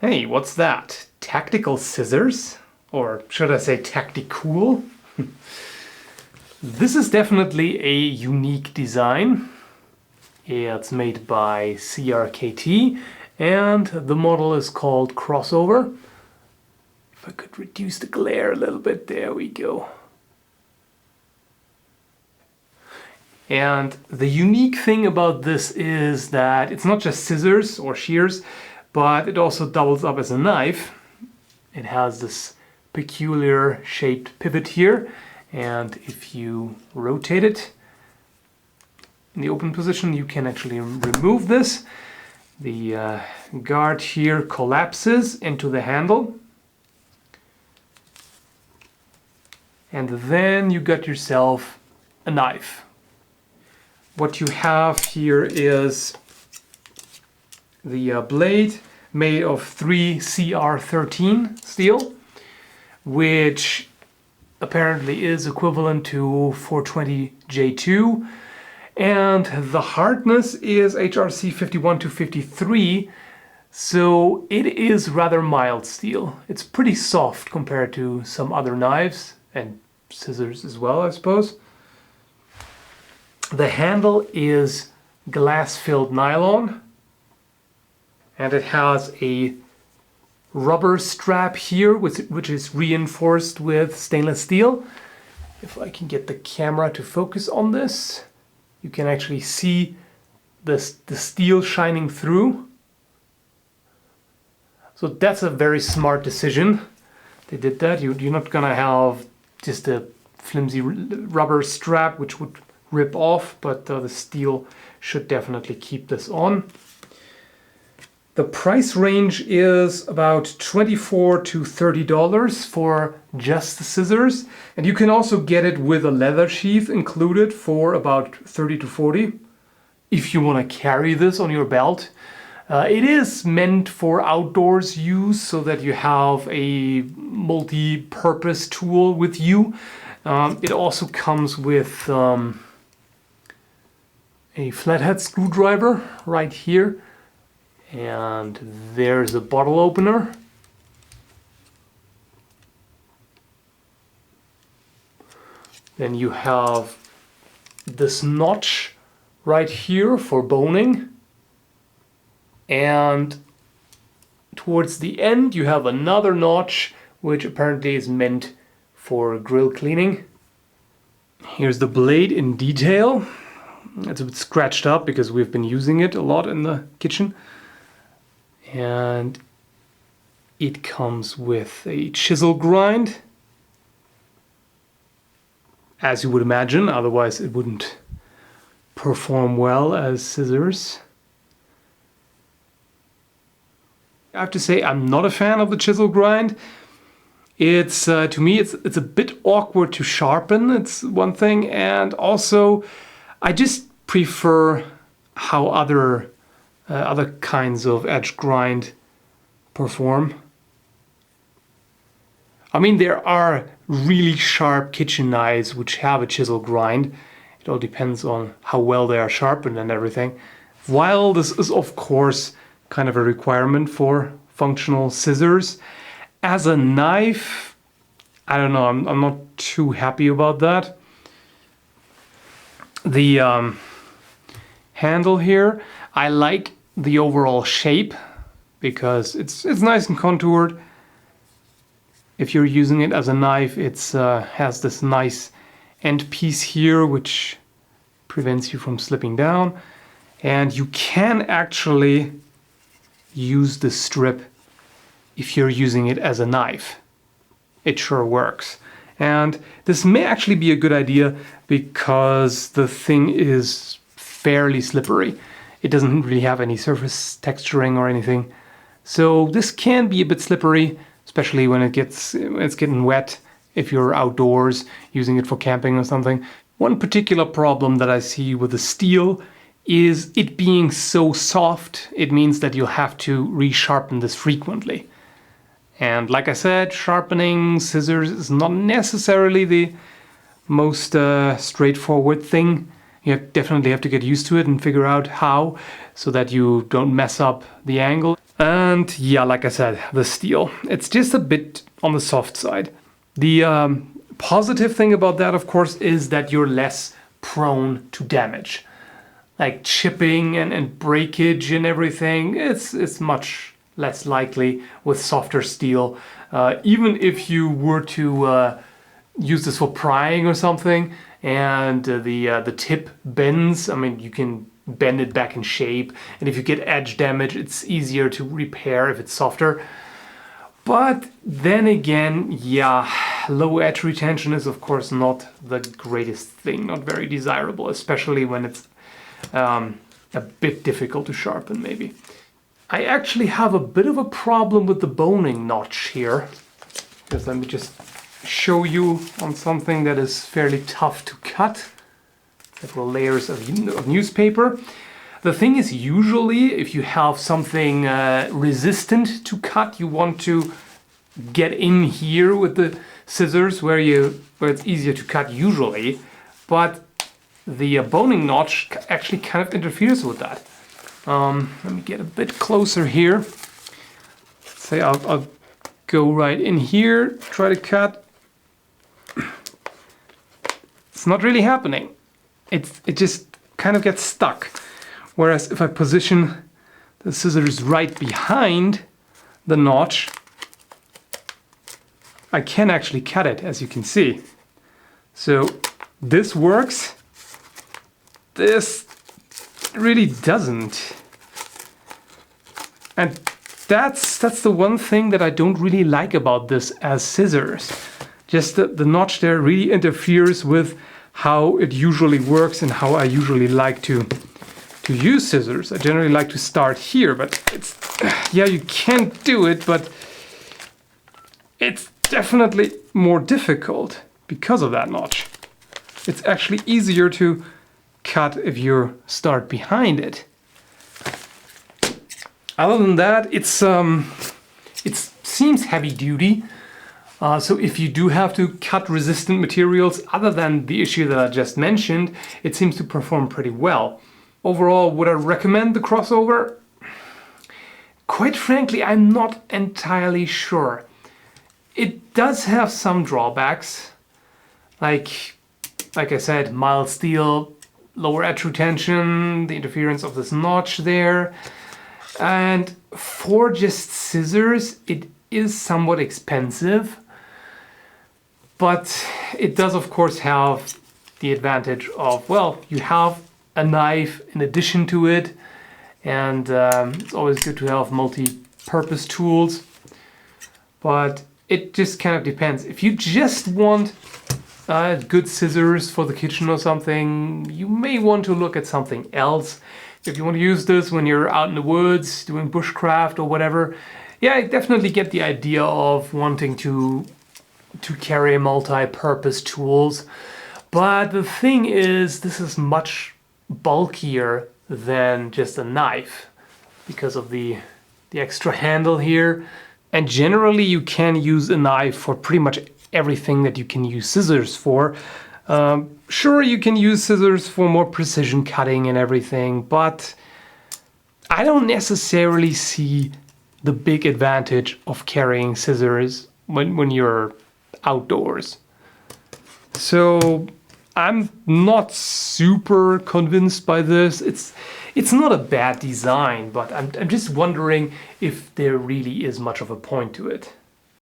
Hey, what's that? Tactical scissors? Or should I say Tacticool? This is definitely a unique design. It's made by CRKT and the model is called Crossover. If I could reduce the glare a little bit, there we go. And the unique thing about this is that it's not just scissors or shears, but it also doubles up as a knife. It has this peculiar shaped pivot here, and if you rotate it in the open position, you can actually remove this. The guard here collapses into the handle, and then you got yourself a knife. What you have here is the blade made of 3 CR13 steel, which apparently is equivalent to 420 J2, and the hardness is HRC 51 to 53, so it is rather mild steel. It's pretty soft compared to some other knives and scissors as well, I suppose. The handle is glass-filled nylon, and it has a rubber strap here which is reinforced with stainless steel. If I can get the camera to focus on this, you can actually see the steel shining through. So that's a very smart decision. They did that. You're not gonna have just a flimsy rubber strap which would rip off, but the steel should definitely keep this on. The price range is about $24 to $30 for just the scissors, and you can also get it with a leather sheath included for about $30 to $40 if you want to carry this on your belt. It is meant for outdoors use so that you have a multi-purpose tool with you. It also comes with a flathead screwdriver right here, and there's a bottle opener. Then you have this notch right here for boning, and towards the end you have another notch which apparently is meant for grill cleaning. Here's the blade in detail. It's a bit scratched up because we've been using it a lot in the kitchen. And it comes with a chisel grind, as you would imagine, otherwise it wouldn't perform well as scissors. I have to say I'm not a fan of the chisel grind. It's to me it's a bit awkward to sharpen, it's one thing, and also I just prefer how other kinds of edge grind perform. I mean, there are really sharp kitchen knives which have a chisel grind. It all depends on how well they are sharpened and everything. While this is of course kind of a requirement for functional scissors, as a knife, I don't know, I'm not too happy about that. The handle here, I like the overall shape because it's nice and contoured. If you're using it as a knife, it's has this nice end piece here which prevents you from slipping down, and you can actually use the strip if you're using it as a knife. It sure works. And this may actually be a good idea because the thing is fairly slippery. It doesn't really have any surface texturing or anything. So this can be a bit slippery, especially when it's getting wet if you're outdoors using it for camping or something. One particular problem that I see with the steel is it being so soft. It means that you'll have to resharpen this frequently. And like I said, sharpening scissors is not necessarily the most straightforward thing. You definitely have to get used to it and figure out how, so that you don't mess up the angle. And yeah, like I said, the steel, it's just a bit on the soft side. The positive thing about that, of course, is that you're less prone to damage. Like chipping and breakage and everything, it's much less likely with softer steel. Even if you were to use this for prying or something, and the tip bends, I mean, you can bend it back in shape, and if you get edge damage, it's easier to repair if it's softer. But then again, yeah, low edge retention is of course not the greatest thing, not very desirable, especially when it's a bit difficult to sharpen maybe. I actually have a bit of a problem with the boning notch here, because let me just show you on something that is fairly tough to cut. Several layers of newspaper. The thing is, usually if you have something resistant to cut, you want to get in here with the scissors where it's easier to cut usually, but the boning notch actually kind of interferes with that. Let me get a bit closer here. Say I'll go right in here, try to cut. It's not really happening. It just kind of gets stuck. Whereas if I position the scissors right behind the notch, I can actually cut it, as you can see. So this works. This really doesn't. And that's the one thing that I don't really like about this as scissors. Just the notch there really interferes with how it usually works and how I usually like to use scissors. I generally like to start here, but it's, yeah, you can do it, but it's definitely more difficult because of that notch. It's actually easier to cut if you start behind it. Other than that, it seems heavy duty. So if you do have to cut resistant materials, other than the issue that I just mentioned, it seems to perform pretty well. Overall, would I recommend the crossover? Quite frankly, I'm not entirely sure. It does have some drawbacks, like I said, mild steel, lower edge retention, the interference of this notch there, and for just scissors, it is somewhat expensive, but it does of course have the advantage of, well, you have a knife in addition to it, and it's always good to have multi-purpose tools, but it just kind of depends. If you just want good scissors for the kitchen or something, you may want to look at something else. If you want to use this when you're out in the woods doing bushcraft or whatever, yeah, I definitely get the idea of wanting to carry multi-purpose tools. But the thing is, this is much bulkier than just a knife because of the extra handle here. And generally you can use a knife for pretty much everything that you can use scissors for. Sure, you can use scissors for more precision cutting and everything, but I don't necessarily see the big advantage of carrying scissors when you're outdoors. So I'm not super convinced by this. It's not a bad design, but I'm just wondering if there really is much of a point to it.